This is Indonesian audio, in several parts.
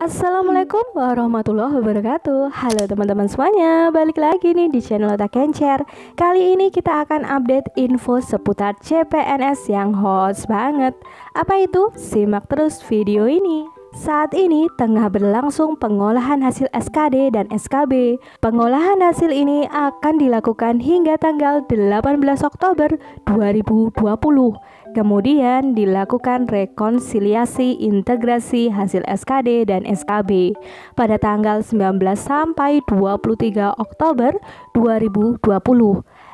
Assalamualaikum warahmatullahi wabarakatuh. Halo teman-teman semuanya, balik lagi nih di channel Otak Kencer. Kali ini kita akan update info seputar CPNS yang hot banget. Apa itu? Simak terus video ini. Saat ini tengah berlangsung pengolahan hasil SKD dan SKB. Pengolahan hasil ini akan dilakukan hingga tanggal 18 Oktober 2020. Kemudian dilakukan rekonsiliasi integrasi hasil SKD dan SKB pada tanggal 19 sampai 23 Oktober 2020.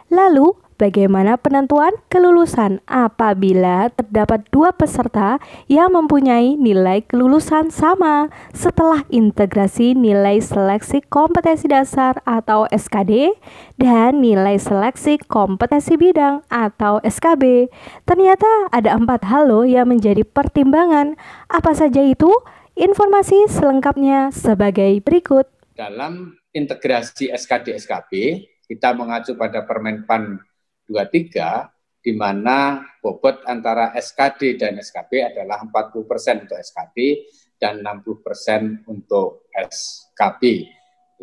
Lalu, bagaimana penentuan kelulusan apabila terdapat dua peserta yang mempunyai nilai kelulusan sama setelah integrasi nilai seleksi kompetensi dasar atau SKD dan nilai seleksi kompetensi bidang atau SKB? Ternyata ada 4 hal loh yang menjadi pertimbangan. Apa saja itu? Informasi selengkapnya sebagai berikut. Dalam integrasi SKD-SKB, kita mengacu pada Permenpan 23, di mana bobot antara SKD dan SKB adalah 40% untuk SKD dan 60% untuk SKB.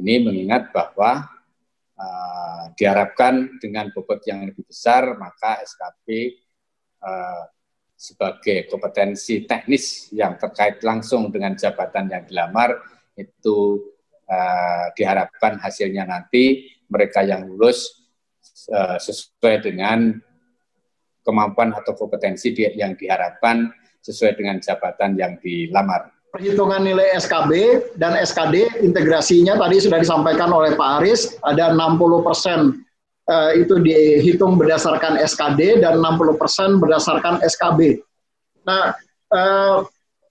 Ini mengingat bahwa diharapkan dengan bobot yang lebih besar, maka SKB sebagai kompetensi teknis yang terkait langsung dengan jabatan yang dilamar, itu diharapkan hasilnya nanti mereka yang lulus sesuai dengan kemampuan atau kompetensi yang diharapkan sesuai dengan jabatan yang dilamar. Perhitungan nilai SKB dan SKD integrasinya tadi sudah disampaikan oleh Pak Aris, ada 60% itu dihitung berdasarkan SKD dan 60% berdasarkan SKB. Nah,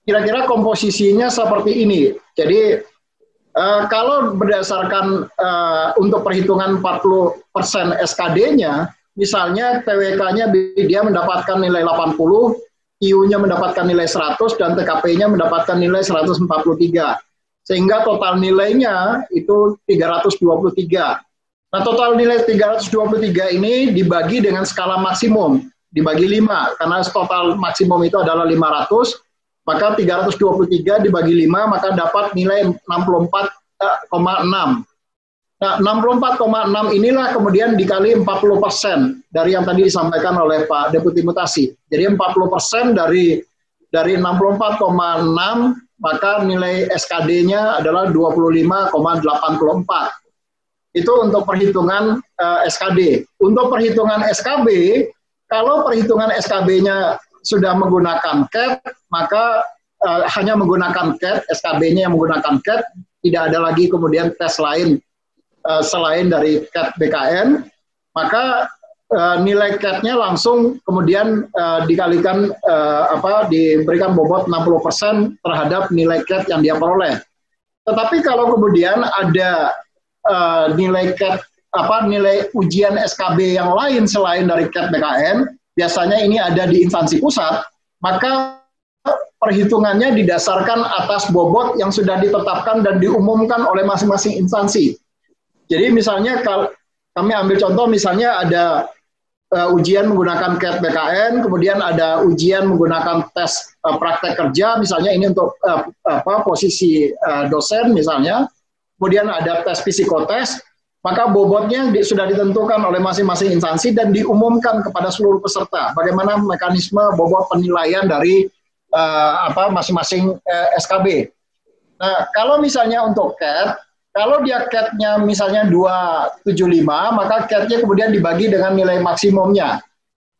kira-kira komposisinya seperti ini. Jadi kalau berdasarkan untuk perhitungan 40% SKD-nya, misalnya TWK-nya dia mendapatkan nilai 80, IU-nya mendapatkan nilai 100, dan TKP-nya mendapatkan nilai 143. Sehingga total nilainya itu 323. Nah, total nilai 323 ini dibagi dengan skala maksimum, dibagi 5, karena total maksimum itu adalah 500, maka 323 dibagi 5, maka dapat nilai 64,6. Nah, 64,6 inilah kemudian dikali 40% dari yang tadi disampaikan oleh Pak Deputi Mutasi. Jadi 40% dari 64,6, maka nilai SKD-nya adalah 25,84. Itu untuk perhitungan SKD. Untuk perhitungan SKB, kalau perhitungan SKB-nya sudah menggunakan CAT, maka hanya menggunakan CAT, SKB-nya yang menggunakan CAT, tidak ada lagi kemudian tes lain selain dari CAT BKN, maka nilai CAT-nya langsung kemudian dikalikan diberikan bobot 60% terhadap nilai CAT yang dia peroleh. Tetapi kalau kemudian ada nilai CAT nilai ujian SKB yang lain selain dari CAT BKN, biasanya ini ada di instansi pusat, maka perhitungannya didasarkan atas bobot yang sudah ditetapkan dan diumumkan oleh masing-masing instansi. Jadi misalnya kalau kami ambil contoh, misalnya ada ujian menggunakan CAT BKN, kemudian ada ujian menggunakan tes praktek kerja, misalnya ini untuk posisi dosen misalnya, kemudian ada tes psikotes, maka bobotnya sudah ditentukan oleh masing-masing instansi dan diumumkan kepada seluruh peserta. Bagaimana mekanisme bobot penilaian dari masing-masing SKB. Nah, kalau misalnya untuk CAT, kalau dia CAT-nya misalnya 275, maka CAT-nya kemudian dibagi dengan nilai maksimumnya.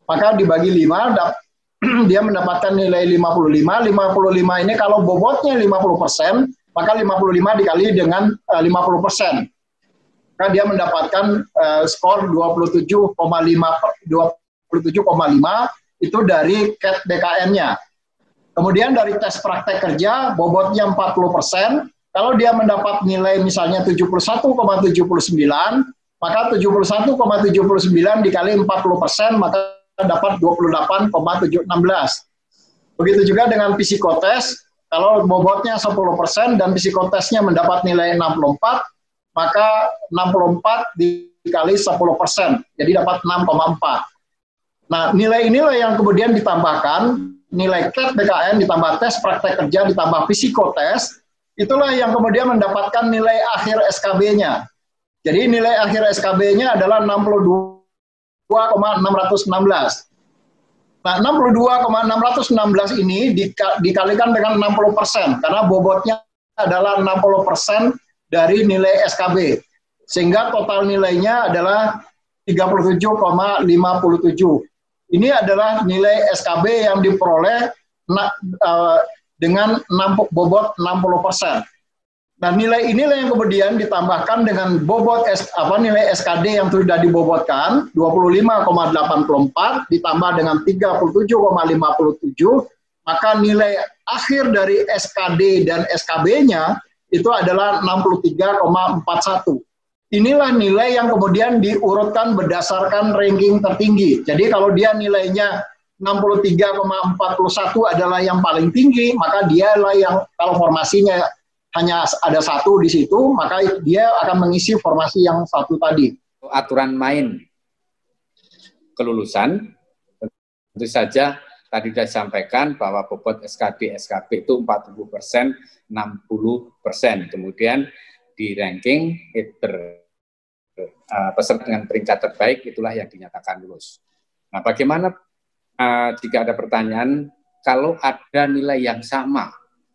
Maka dibagi 5, dia mendapatkan nilai 55. 55 ini kalau bobotnya 50%, maka 55 dikali dengan 50%. Maka dia mendapatkan skor 27,5 itu dari CAT BKN-nya. Kemudian dari tes praktek kerja bobotnya 40%, kalau dia mendapat nilai misalnya 71,79, maka 71,79 dikali 40%, maka dapat 28,716. Begitu juga dengan psikotes, kalau bobotnya 10% dan psikotesnya mendapat nilai 64, maka 64 dikali 10%, jadi dapat 6,4. Nah, nilai inilah yang kemudian ditambahkan, nilai CAT BKN ditambah tes praktek kerja ditambah psikotes, itulah yang kemudian mendapatkan nilai akhir SKB-nya. Jadi nilai akhir SKB-nya adalah 62,616. Nah, 62,616 ini dikalikan dengan 60%, karena bobotnya adalah 60% dari nilai SKB. Sehingga total nilainya adalah 37,57. Ini adalah nilai SKB yang diperoleh dengan bobot 60%. Nah, nilai inilah yang kemudian ditambahkan dengan bobot nilai SKD yang sudah dibobotkan 25,84 ditambah dengan 37,57, maka nilai akhir dari SKD dan SKB-nya itu adalah 63,41. Inilah nilai yang kemudian diurutkan berdasarkan ranking tertinggi. Jadi kalau dia nilainya 63,41 adalah yang paling tinggi, maka dialah yang kalau formasinya hanya ada satu di situ, maka dia akan mengisi formasi yang satu tadi. Aturan main kelulusan, tentu saja tadi sudah disampaikan bahwa bobot SKD, SKP itu 40%, 60%. Kemudian di ranking peserta dengan peringkat terbaik itulah yang dinyatakan lulus. Nah, bagaimana jika ada pertanyaan, kalau ada nilai yang sama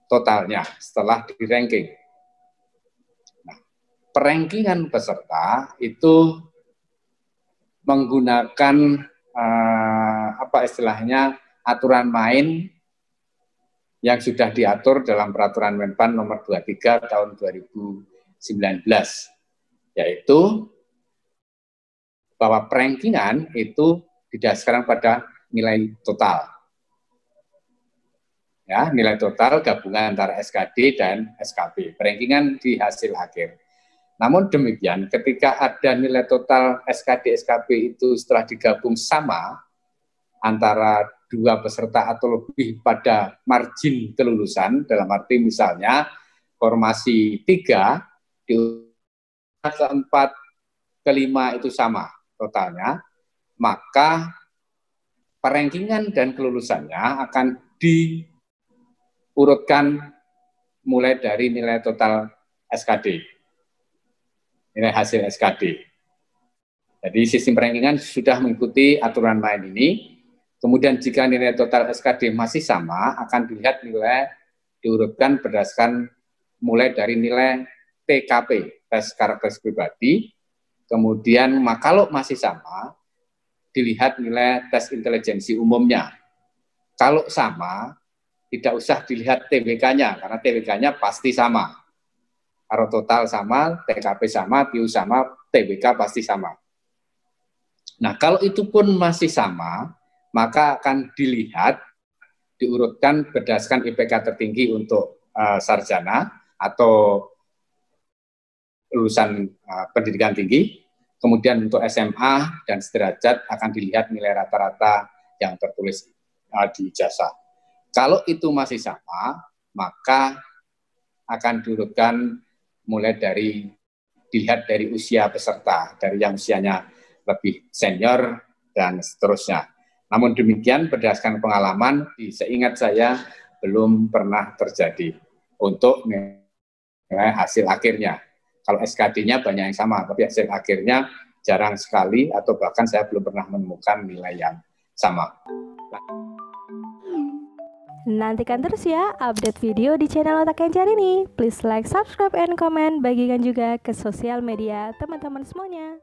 totalnya setelah di ranking? Nah, perankingan peserta itu menggunakan aturan main yang sudah diatur dalam peraturan Menpan nomor 23 tahun 2019, yaitu bahwa perankingan itu didasarkan pada nilai total. Ya, nilai total gabungan antara SKD dan SKB. Perankingan di hasil akhir. Namun demikian, ketika ada nilai total SKD, SKB itu setelah digabung sama antara dua peserta atau lebih pada margin kelulusan, dalam arti misalnya formasi 3 di urutan keempat, kelima itu sama totalnya, maka perankingan dan kelulusannya akan diurutkan mulai dari nilai total SKD, nilai hasil SKD. Jadi sistem perankingan sudah mengikuti aturan main ini. Kemudian jika nilai total SKD masih sama, akan dilihat nilai diurutkan berdasarkan mulai dari nilai TKP, tes karakteristik pribadi. Kemudian kalau masih sama, dilihat nilai tes intelijensi umumnya. Kalau sama, tidak usah dilihat TWK-nya, karena TWK-nya pasti sama. Kalau total sama, TKP sama, TIU sama, TWK pasti sama. Nah, kalau itu pun masih sama, maka akan dilihat, diurutkan berdasarkan IPK tertinggi untuk sarjana atau lulusan pendidikan tinggi. Kemudian untuk SMA dan sederajat akan dilihat nilai rata-rata yang tertulis di ijazah. Kalau itu masih sama, maka akan diurutkan mulai dari dilihat dari usia peserta, dari yang usianya lebih senior dan seterusnya. Namun demikian berdasarkan pengalaman, seingat saya belum pernah terjadi untuk nilai hasil akhirnya. Kalau SKD-nya banyak yang sama, tapi hasil akhirnya jarang sekali atau bahkan saya belum pernah menemukan nilai yang sama. Nantikan terus ya update video di channel Otak Kencer ini. Please like, subscribe, and comment. Bagikan juga ke sosial media teman-teman semuanya.